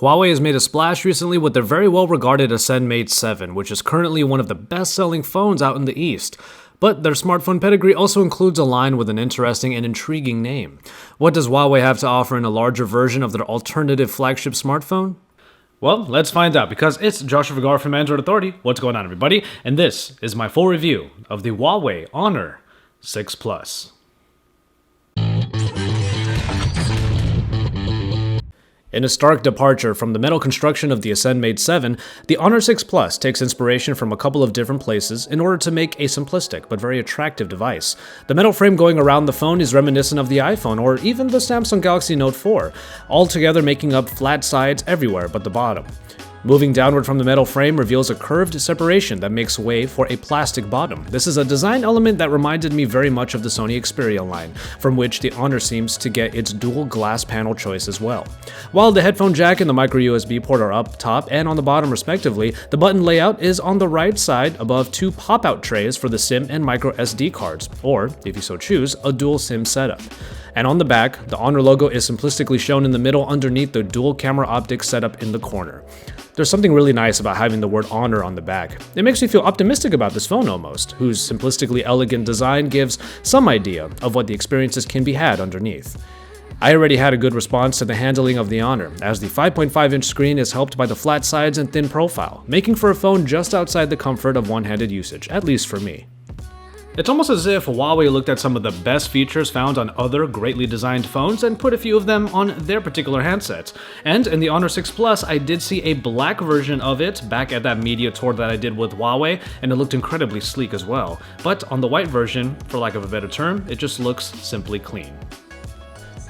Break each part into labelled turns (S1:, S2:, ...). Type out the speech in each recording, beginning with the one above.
S1: Huawei has made a splash recently with their very well-regarded Ascend Mate 7, which is currently one of the best-selling phones out in the East. But their smartphone pedigree also includes a line with an interesting and intriguing name. What does Huawei have to offer in a larger version of their alternative flagship smartphone? Well, let's find out, because it's Joshua Vergara from Android Authority. What's going on, everybody? And this is my full review of the Huawei Honor 6 Plus. In a stark departure from the metal construction of the Ascend Mate 7, the Honor 6 Plus takes inspiration from a couple of different places in order to make a simplistic but very attractive device. The metal frame going around the phone is reminiscent of the iPhone or even the Samsung Galaxy Note 4, altogether making up flat sides everywhere but the bottom. Moving downward from the metal frame reveals a curved separation that makes way for a plastic bottom. This is a design element that reminded me very much of the Sony Xperia line, from which the Honor seems to get its dual glass panel choice as well. While the headphone jack and the micro USB port are up top and on the bottom respectively, the button layout is on the right side above two pop-out trays for the SIM and micro SD cards, or, if you so choose, a dual SIM setup. And on the back, the Honor logo is simplistically shown in the middle underneath the dual camera optics setup in the corner. There's something really nice about having the word Honor on the back. It makes me feel optimistic about this phone almost, whose simplistically elegant design gives some idea of what the experiences can be had underneath. I already had a good response to the handling of the Honor, as the 5.5-inch screen is helped by the flat sides and thin profile, making for a phone just outside the comfort of one-handed usage, at least for me. It's almost as if Huawei looked at some of the best features found on other greatly designed phones and put a few of them on their particular handsets. And in the Honor 6 Plus, I did see a black version of it back at that media tour that I did with Huawei, and it looked incredibly sleek as well. But on the white version, for lack of a better term, it just looks simply clean.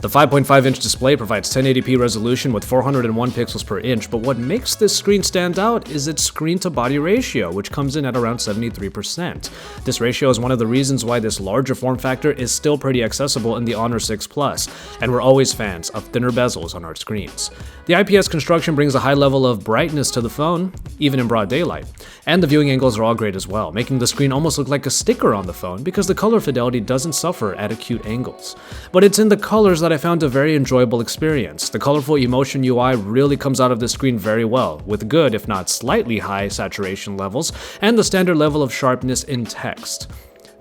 S1: The 5.5-inch display provides 1080p resolution with 401 pixels per inch, but what makes this screen stand out is its screen-to-body ratio, which comes in at around 73%. This ratio is one of the reasons why this larger form factor is still pretty accessible in the Honor 6 Plus, and we're always fans of thinner bezels on our screens. The IPS construction brings a high level of brightness to the phone, even in broad daylight, and the viewing angles are all great as well, making the screen almost look like a sticker on the phone because the color fidelity doesn't suffer at acute angles. But it's in the colors that I found a very enjoyable experience. The colorful emotion UI really comes out of the screen very well, with good, if not slightly high, saturation levels, and the standard level of sharpness in text.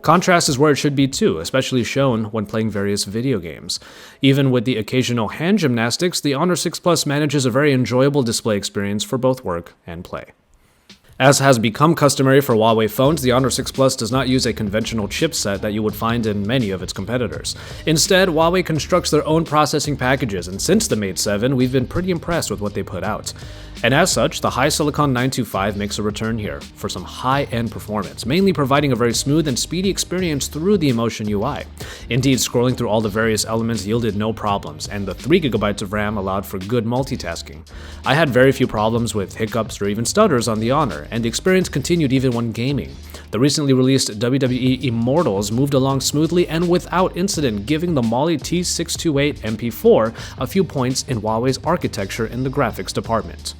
S1: Contrast is where it should be too, especially shown when playing various video games. Even with the occasional hand gymnastics, the Honor 6 Plus manages a very enjoyable display experience for both work and play. As has become customary for Huawei phones, the Honor 6 Plus does not use a conventional chipset that you would find in many of its competitors. Instead, Huawei constructs their own processing packages, and since the Mate 7, we've been pretty impressed with what they put out. And as such, the HiSilicon 925 makes a return here for some high-end performance, mainly providing a very smooth and speedy experience through the Emotion UI. Indeed, scrolling through all the various elements yielded no problems, and the 3GB of RAM allowed for good multitasking. I had very few problems with hiccups or even stutters on the Honor, and the experience continued even when gaming. The recently released WWE Immortals moved along smoothly and without incident, giving the Mali T628 MP4 a few points in Huawei's architecture in the graphics department.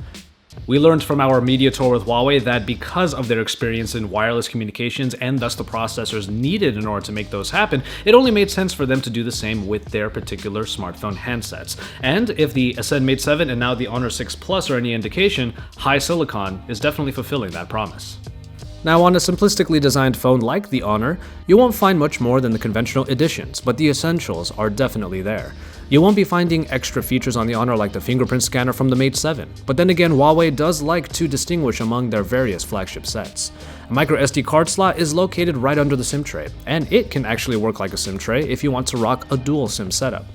S1: We learned from our media tour with Huawei that because of their experience in wireless communications and thus the processors needed in order to make those happen, it only made sense for them to do the same with their particular smartphone handsets. And if the Ascend Mate 7 and now the Honor 6 Plus are any indication, HiSilicon is definitely fulfilling that promise. Now, on a simplistically designed phone like the Honor, you won't find much more than the conventional additions, but the essentials are definitely there. You won't be finding extra features on the Honor like the fingerprint scanner from the Mate 7, but then again, Huawei does like to distinguish among their various flagship sets. A micro SD card slot is located right under the SIM tray, and it can actually work like a SIM tray if you want to rock a dual SIM setup.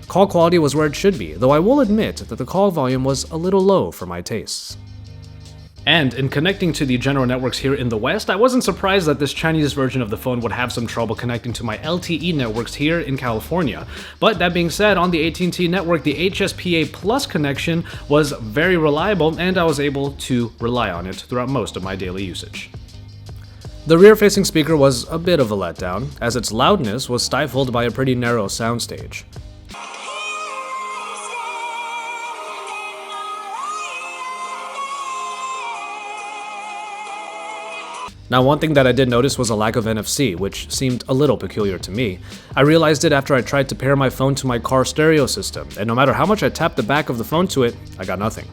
S1: Call quality was where it should be, though I will admit that the call volume was a little low for my tastes. And in connecting to the general networks here in the West, I wasn't surprised that this Chinese version of the phone would have some trouble connecting to my LTE networks here in California. But that being said, on the AT&T network, the HSPA Plus connection was very reliable, and I was able to rely on it throughout most of my daily usage. The rear-facing speaker was a bit of a letdown, as its loudness was stifled by a pretty narrow soundstage. Now, one thing that I did notice was a lack of NFC, which seemed a little peculiar to me. I realized it after I tried to pair my phone to my car stereo system, and no matter how much I tapped the back of the phone to it, I got nothing.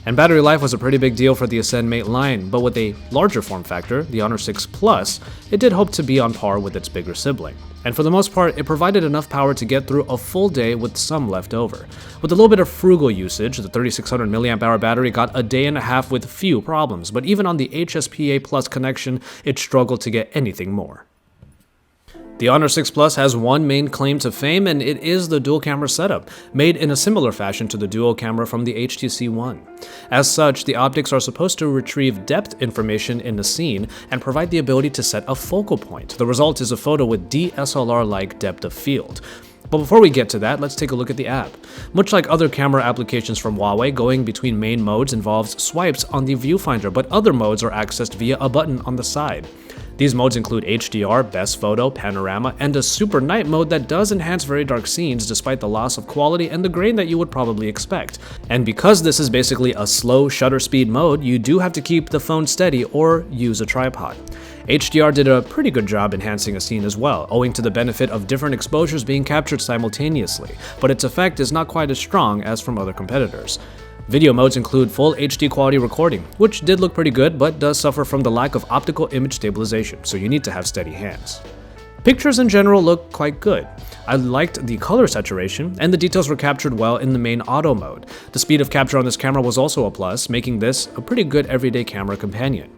S1: And battery life was a pretty big deal for the Ascend Mate line, but with a larger form factor, the Honor 6 Plus, it did hope to be on par with its bigger sibling. And for the most part, it provided enough power to get through a full day with some left over. With a little bit of frugal usage, the 3600 mAh battery got a day and a half with few problems, but even on the HSPA Plus connection, it struggled to get anything more. The Honor 6 Plus has one main claim to fame, and it is the dual camera setup, made in a similar fashion to the dual camera from the HTC One. As such, the optics are supposed to retrieve depth information in the scene and provide the ability to set a focal point. The result is a photo with DSLR-like depth of field. But before we get to that, let's take a look at the app. Much like other camera applications from Huawei, going between main modes involves swipes on the viewfinder, but other modes are accessed via a button on the side. These modes include HDR, Best Photo, Panorama, and a Super Night mode that does enhance very dark scenes despite the loss of quality and the grain that you would probably expect. And because this is basically a slow shutter speed mode, you do have to keep the phone steady or use a tripod. HDR did a pretty good job enhancing a scene as well, owing to the benefit of different exposures being captured simultaneously, but its effect is not quite as strong as from other competitors. Video modes include full HD quality recording, which did look pretty good but does suffer from the lack of optical image stabilization, so you need to have steady hands. Pictures in general look quite good. I liked the color saturation, and the details were captured well in the main auto mode. The speed of capture on this camera was also a plus, making this a pretty good everyday camera companion.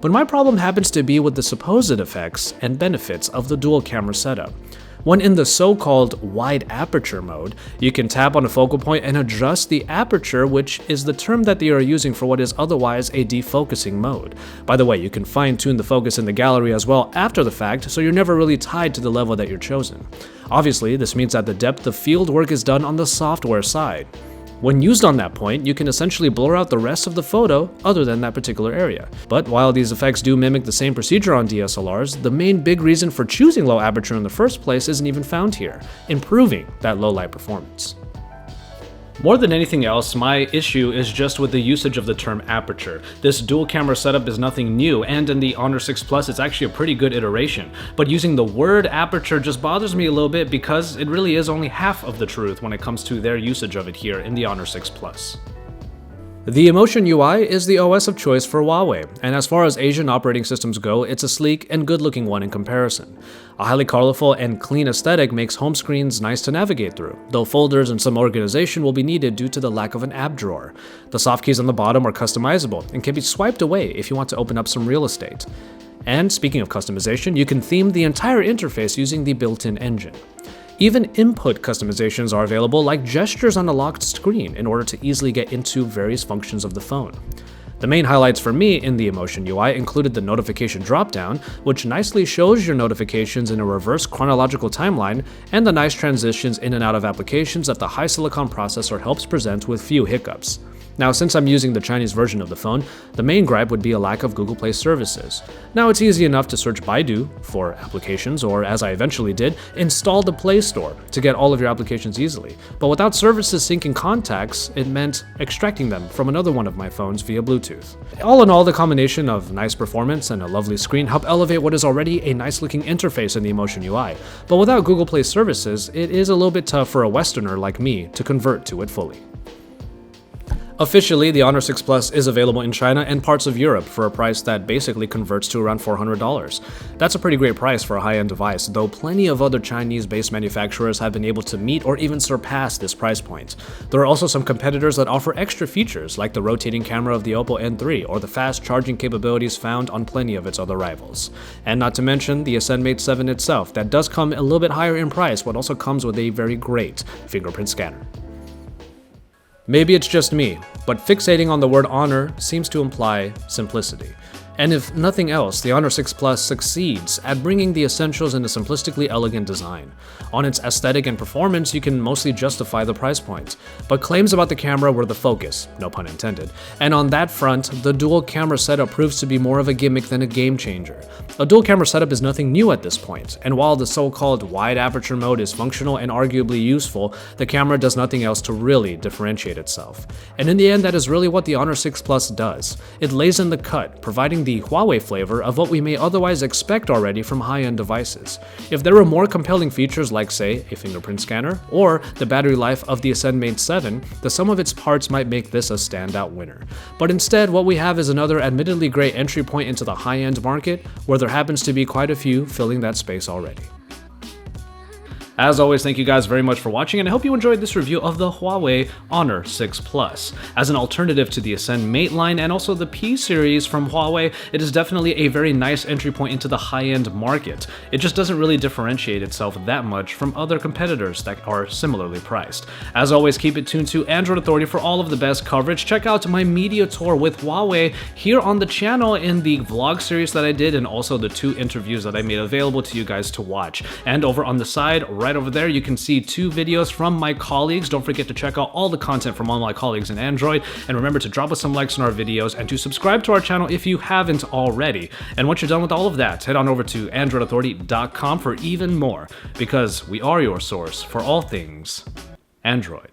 S1: But my problem happens to be with the supposed effects and benefits of the dual camera setup. When in the so-called wide aperture mode, you can tap on a focal point and adjust the aperture, which is the term that they are using for what is otherwise a defocusing mode. By the way, you can fine-tune the focus in the gallery as well after the fact, so you're never really tied to the level that you're chosen. Obviously, this means that the depth of field work is done on the software side. When used on that point, you can essentially blur out the rest of the photo other than that particular area. But while these effects do mimic the same procedure on DSLRs, the main big reason for choosing low aperture in the first place isn't even found here, improving that low light performance. More than anything else, my issue is just with the usage of the term aperture. This dual camera setup is nothing new, and in the Honor 6 Plus it's actually a pretty good iteration. But using the word aperture just bothers me a little bit because it really is only half of the truth when it comes to their usage of it here in the Honor 6 Plus. The Emotion UI is the OS of choice for Huawei, and as far as Asian operating systems go, it's a sleek and good-looking one in comparison. A highly colorful and clean aesthetic makes home screens nice to navigate through, though folders and some organization will be needed due to the lack of an app drawer. The soft keys on the bottom are customizable and can be swiped away if you want to open up some real estate. And speaking of customization, you can theme the entire interface using the built-in engine. Even input customizations are available, like gestures on a locked screen, in order to easily get into various functions of the phone. The main highlights for me in the Emotion UI included the notification dropdown, which nicely shows your notifications in a reverse chronological timeline, and the nice transitions in and out of applications that the high silicon processor helps present with few hiccups. Now, since I'm using the Chinese version of the phone, the main gripe would be a lack of Google Play services. Now, it's easy enough to search Baidu for applications, or as I eventually did, install the Play Store to get all of your applications easily. But without services syncing contacts, it meant extracting them from another one of my phones via Bluetooth. All in all, the combination of nice performance and a lovely screen help elevate what is already a nice-looking interface in the Emotion UI. But without Google Play services, it is a little bit tough for a Westerner like me to convert to it fully. Officially, the Honor 6 Plus is available in China and parts of Europe for a price that basically converts to around $400. That's a pretty great price for a high-end device, though plenty of other Chinese-based manufacturers have been able to meet or even surpass this price point. There are also some competitors that offer extra features, like the rotating camera of the Oppo N3 or the fast charging capabilities found on plenty of its other rivals. And not to mention the Ascend Mate 7 itself, that does come a little bit higher in price, but also comes with a very great fingerprint scanner. Maybe it's just me, but fixating on the word Honor seems to imply simplicity. And if nothing else, the Honor 6 Plus succeeds at bringing the essentials in a simplistically elegant design. On its aesthetic and performance, you can mostly justify the price point, but claims about the camera were the focus, no pun intended. And on that front, the dual camera setup proves to be more of a gimmick than a game changer. A dual camera setup is nothing new at this point, and while the so-called wide aperture mode is functional and arguably useful, the camera does nothing else to really differentiate itself. And in the end, that is really what the Honor 6 Plus does. It lays in the cut, providing the Huawei flavor of what we may otherwise expect already from high-end devices. If there were more compelling features like, say, a fingerprint scanner, or the battery life of the Ascend Mate 7, the sum of its parts might make this a standout winner. But instead, what we have is another admittedly great entry point into the high-end market, where there happens to be quite a few filling that space already. As always, thank you guys very much for watching, and I hope you enjoyed this review of the Huawei Honor 6 Plus. As an alternative to the Ascend Mate line and also the P series from Huawei, it is definitely a very nice entry point into the high-end market. It just doesn't really differentiate itself that much from other competitors that are similarly priced. As always, keep it tuned to Android Authority for all of the best coverage. Check out my media tour with Huawei here on the channel in the vlog series that I did, and also the 2 interviews that I made available to you guys to watch. And over on the side, right over there, you can see 2 videos from my colleagues. Don't forget to check out all the content from all my colleagues in Android, and remember to drop us some likes on our videos and to subscribe to our channel if you haven't already. And once you're done with all of that, head on over to AndroidAuthority.com for even more, because we are your source for all things Android.